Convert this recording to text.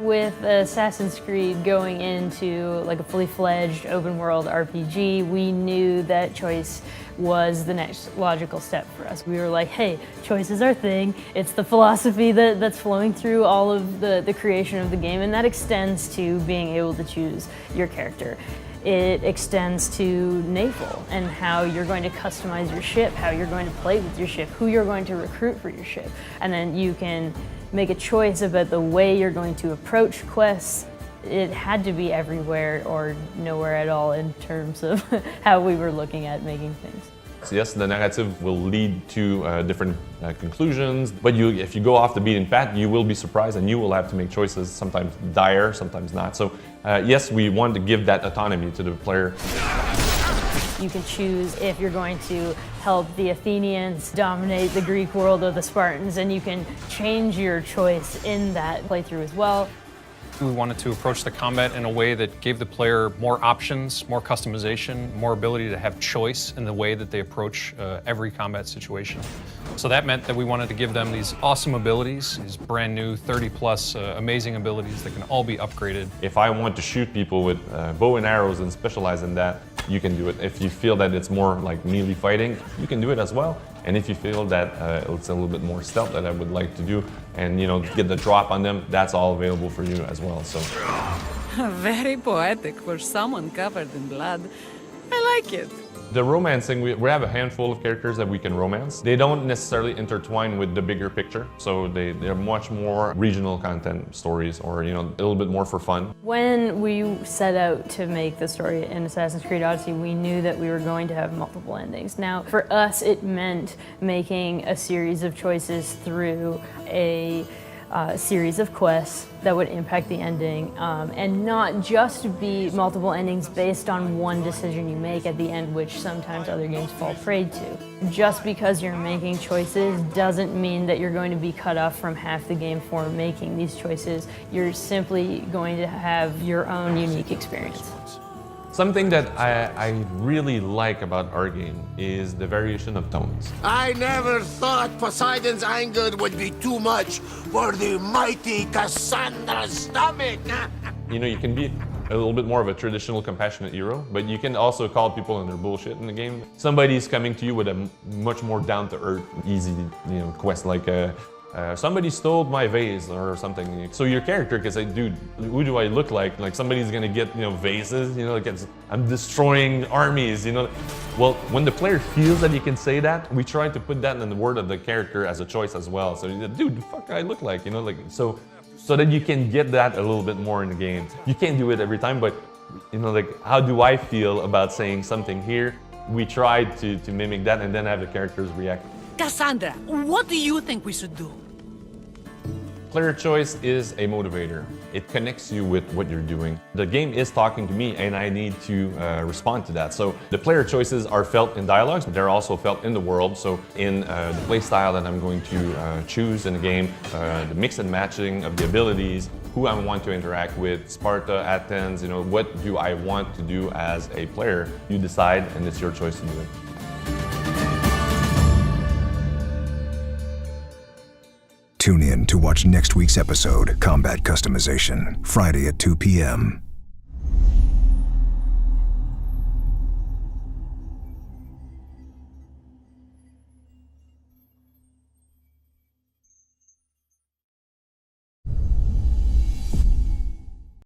With Assassin's Creed going into like a fully fledged open world RPG, we knew that choice was the next logical step for us. We were like, hey, choice is our thing. It's the philosophy that's flowing through all of the creation of the game, and that extends to being able to choose your character. It extends to naval and how you're going to customize your ship, how you're going to play with your ship, who you're going to recruit for your ship. And then you can make a choice about the way you're going to approach quests. It had to be everywhere or nowhere at all in terms of how we were looking at making things. So yes, the narrative will lead to different conclusions, but if you go off the beaten path, you will be surprised and you will have to make choices, sometimes dire, sometimes not. So yes, we want to give that autonomy to the player. You can choose if you're going to help the Athenians dominate the Greek world or the Spartans, and you can change your choice in that playthrough as well. We wanted to approach the combat in a way that gave the player more options, more customization, more ability to have choice in the way that they approach every combat situation. So that meant that we wanted to give them these awesome abilities, these brand new 30-plus amazing abilities that can all be upgraded. If I want to shoot people with bow and arrows and specialize in that, you can do it. If you feel that it's more like melee fighting, you can do it as well. And if you feel that it's a little bit more stealth that I would like to do and get the drop on them, that's all available for you as well. So very poetic for someone covered in blood. I like it. The romancing, we have a handful of characters that we can romance. They don't necessarily intertwine with the bigger picture, so they're much more regional content stories or a little bit more for fun. When we set out to make the story in Assassin's Creed Odyssey, we knew that we were going to have multiple endings. Now, for us, it meant making a series of choices through a series of quests that would impact the ending, and not just be multiple endings based on one decision you make at the end, which sometimes other games fall prey to. Just because you're making choices doesn't mean that you're going to be cut off from half the game for making these choices. You're simply going to have your own unique experience. Something that I really like about our game is the variation of tones. I never thought Poseidon's anger would be too much for the mighty Cassandra's stomach. You can be a little bit more of a traditional compassionate hero, but you can also call people on their bullshit in the game. Somebody's coming to you with a much more down-to-earth, easy quest like somebody stole my vase or something. So your character can say, dude, who do I look like? Like somebody's gonna get vases, like I'm destroying armies, Well, when the player feels that he can say that, we try to put that in the word of the character as a choice as well. So dude, the fuck I look like, so that you can get that a little bit more in the game. You can't do it every time, but how do I feel about saying something here? We tried to mimic that and then have the characters react. Cassandra, what do you think we should do? Player choice is a motivator. It connects you with what you're doing. The game is talking to me and I need to respond to that. So the player choices are felt in dialogues, but they're also felt in the world. So in the play style that I'm going to choose in the game, the mix and matching of the abilities, who I want to interact with, Sparta, Athens, what do I want to do as a player? You decide and it's your choice to do it. Tune in to watch next week's episode, Combat Customization, Friday at 2 p.m.